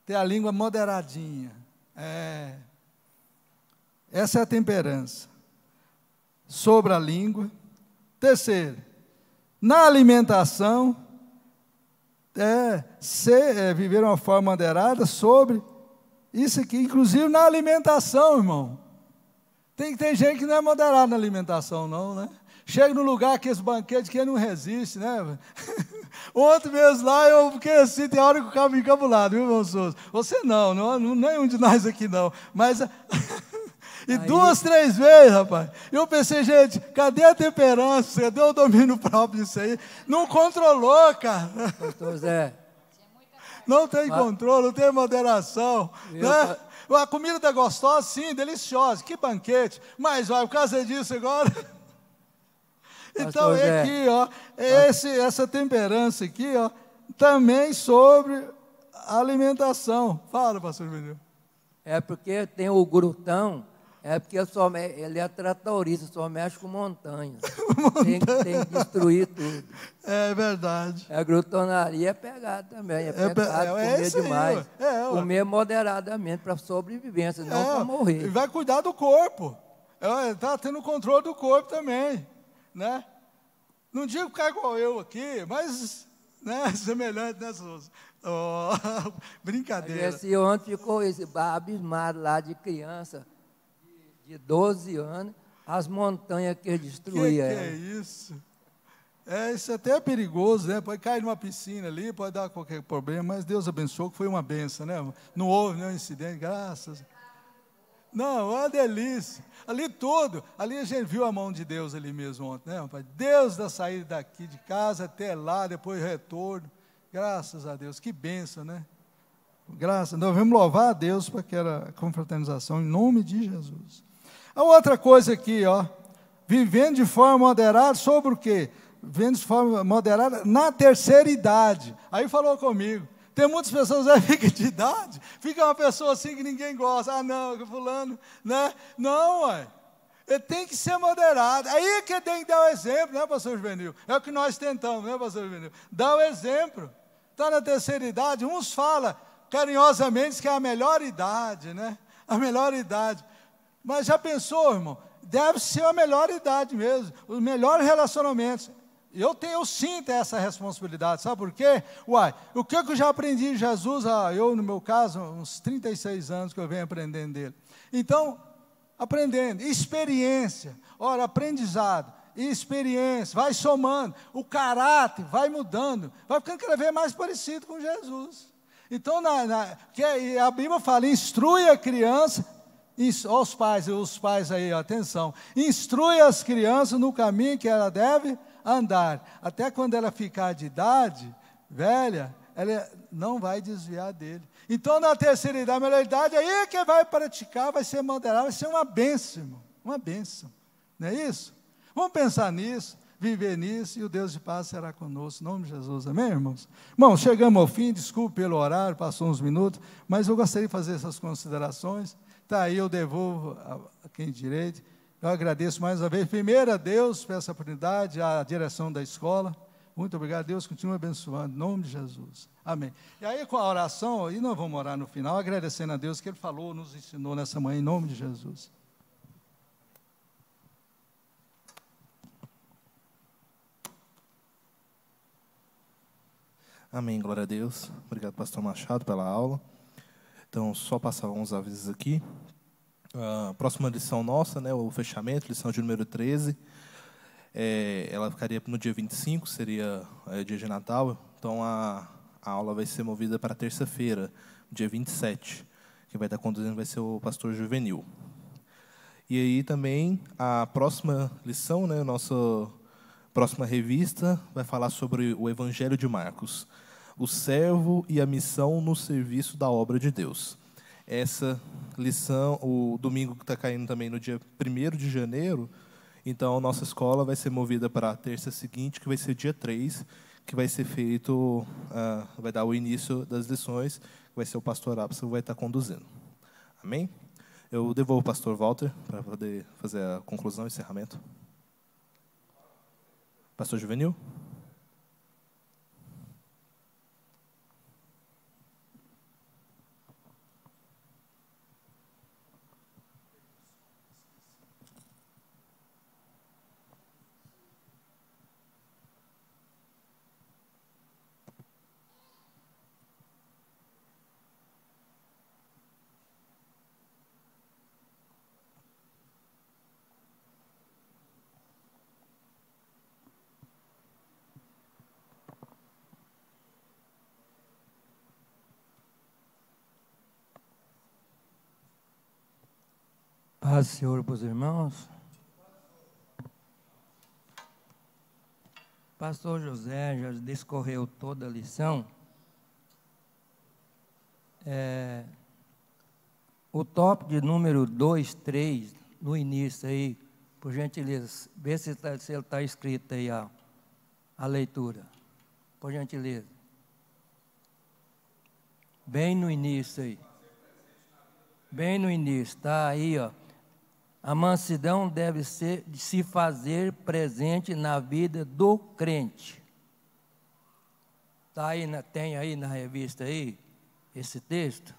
Ter a língua moderadinha. Essa é a temperança. Sobre a língua. Terceiro, na alimentação, viver uma forma moderada sobre isso aqui, inclusive na alimentação, irmão. Tem gente que não é moderado na alimentação, não, né? Chega no lugar que esse banquete que ele não resiste, né? Ontem mesmo lá, eu fiquei assim, tem hora que o carro me encabulado, viu, irmão Souza? Você não, nenhum de nós aqui não. Mas, e Aí- 2, 3 vezes, rapaz. Eu pensei, gente, cadê a temperança? Cadê o domínio próprio disso aí? Não controlou, cara. Pastor Zé, Não tem Mas- controle, não tem moderação. Eu, Né? A comida está gostosa, sim, deliciosa, que banquete. Mas, olha, por causa disso agora. Então, Pastor Zé. aqui, ó, essa temperança aqui, ó, também sobre a alimentação. Fala, pastor Benil. É porque tem o glutão, é porque ele é tratorista, só mexe com montanhas. Tem que destruir tudo. É verdade. A glutonaria é pegado também, é pecado comer isso aí, demais. ué. Ué. Comer moderadamente para sobrevivência, não para E morrer. vai cuidar do corpo. Está tendo controle do corpo também. Né? Não digo ficar igual eu aqui, mas né, semelhante, né, Souza? Oh, brincadeira. Esse ontem ficou abismado lá de criança, de 12 anos, as montanhas que ele destruía. Que é isso? Isso até é perigoso, né? Pode cair numa piscina ali, pode dar qualquer problema, mas Deus abençoou, que foi uma benção, né? Não houve nenhum incidente, graças. Não, é uma delícia. Ali tudo, ali a gente viu a mão de Deus ali mesmo ontem, né, rapaz? Deus da saída daqui de casa até lá, depois retorno. Graças a Deus, que bênção, né? Graças, nós vamos louvar a Deus para aquela confraternização em nome de Jesus. A outra coisa aqui, ó, vivendo de forma moderada, sobre o quê? Vivendo de forma moderada na terceira idade. Aí falou comigo. Tem muitas pessoas que ficam de idade, fica uma pessoa assim que ninguém gosta. Ah, não, fulano, né? Não, ué. Ele tem que ser moderado. Aí que tem que dar o exemplo, né, pastor Juvenil? É o que nós tentamos, né, pastor Juvenil? Dar o exemplo. Está na terceira idade, uns falam carinhosamente que é a melhor idade, né? A melhor idade. Mas já pensou, irmão? Deve ser a melhor idade mesmo, os melhores relacionamentos. Eu sinto essa responsabilidade, sabe por quê? Uai, o que eu já aprendi de Jesus, eu no meu caso, uns 36 anos que eu venho aprendendo dele. Então, aprendendo, experiência, ora, aprendizado, experiência, vai somando, o caráter vai mudando, vai ficando cada vez mais parecido com Jesus. Então, a Bíblia fala, instrui a criança, os pais aí, atenção, instrui as crianças no caminho que ela deve andar, até quando ela ficar de idade, velha, ela não vai desviar dele. Então, na terceira idade, a melhor idade, aí que vai praticar, vai ser moderado, vai ser uma bênção, irmão, uma bênção, não é isso? Vamos pensar nisso, viver nisso, e o Deus de paz será conosco, em nome de Jesus, amém, irmãos? Bom, chegamos ao fim, desculpe pelo horário, passou uns minutos, mas eu gostaria de fazer essas considerações, tá aí, eu devolvo a quem direito. Eu agradeço mais uma vez, primeiro a Deus por essa oportunidade, a direção da escola. Muito obrigado, Deus continue abençoando, em nome de Jesus. Amém. E aí com a oração, e nós vamos orar no final, agradecendo a Deus que Ele falou, nos ensinou nessa manhã, em nome de Jesus. Amém, glória a Deus. Obrigado, pastor Machado, pela aula. Então, só passar alguns avisos aqui. A próxima lição nossa, né, o fechamento, lição de número 13, ela ficaria no dia 25, seria dia de Natal, então a aula vai ser movida para terça-feira, dia 27. Quem vai estar conduzindo vai ser o pastor Juvenil. E aí também a próxima lição, né, nossa próxima revista, vai falar sobre o Evangelho de Marcos, o servo e a missão no serviço da obra de Deus. Essa lição, o domingo que está caindo também no dia 1º de janeiro, então a nossa escola vai ser movida para a terça seguinte, que vai ser dia 3, que vai ser feito, vai dar o início das lições, que vai ser o pastor Abson que vai estar conduzindo. Amém? Eu devolvo o pastor Walter para poder fazer a conclusão e encerramento. Pastor Juvenil? Paz, Senhor, para os irmãos. Pastor José já discorreu toda a lição. O tópico de número 2, 3, no início aí, por gentileza, vê se ele está escrito aí a leitura, por gentileza. Bem no início aí. Bem no início, está aí, ó. A mansidão deve se fazer presente na vida do crente. Tá aí, tem aí na revista aí, esse texto?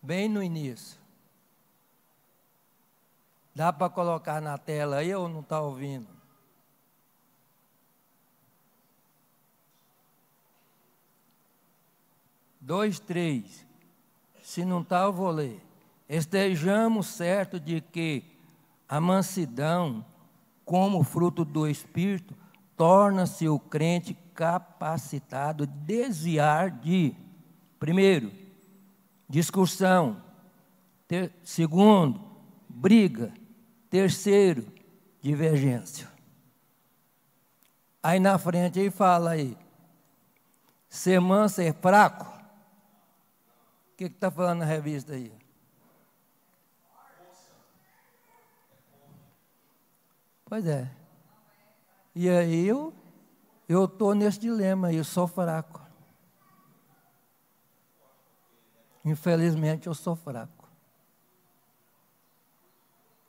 Bem no início. Dá para colocar na tela aí ou não está ouvindo? Dois, 3. Se não está, eu vou ler. Estejamos certos de que a mansidão, como fruto do Espírito, torna-se o crente capacitado a desviar de, primeiro, discussão, segundo, briga, terceiro, divergência. Aí na frente aí fala aí, ser manso é fraco? O que está falando na revista aí? Pois é. E aí eu estou nesse dilema aí, eu sou fraco. Infelizmente eu sou fraco.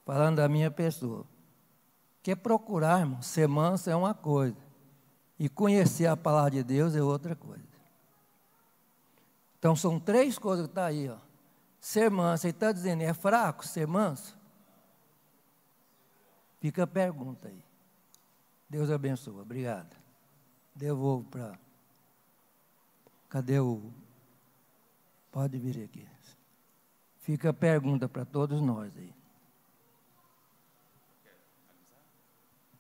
Falando da minha pessoa. Porque procurar, irmão, ser manso é uma coisa. E conhecer a palavra de Deus é outra coisa. Então são 3 coisas que estão aí, ó. Ser manso, ele está dizendo, é fraco ser manso? Fica a pergunta aí. Deus abençoe. Obrigado. Devolvo para... Cadê o... Pode vir aqui. Fica a pergunta para todos nós aí.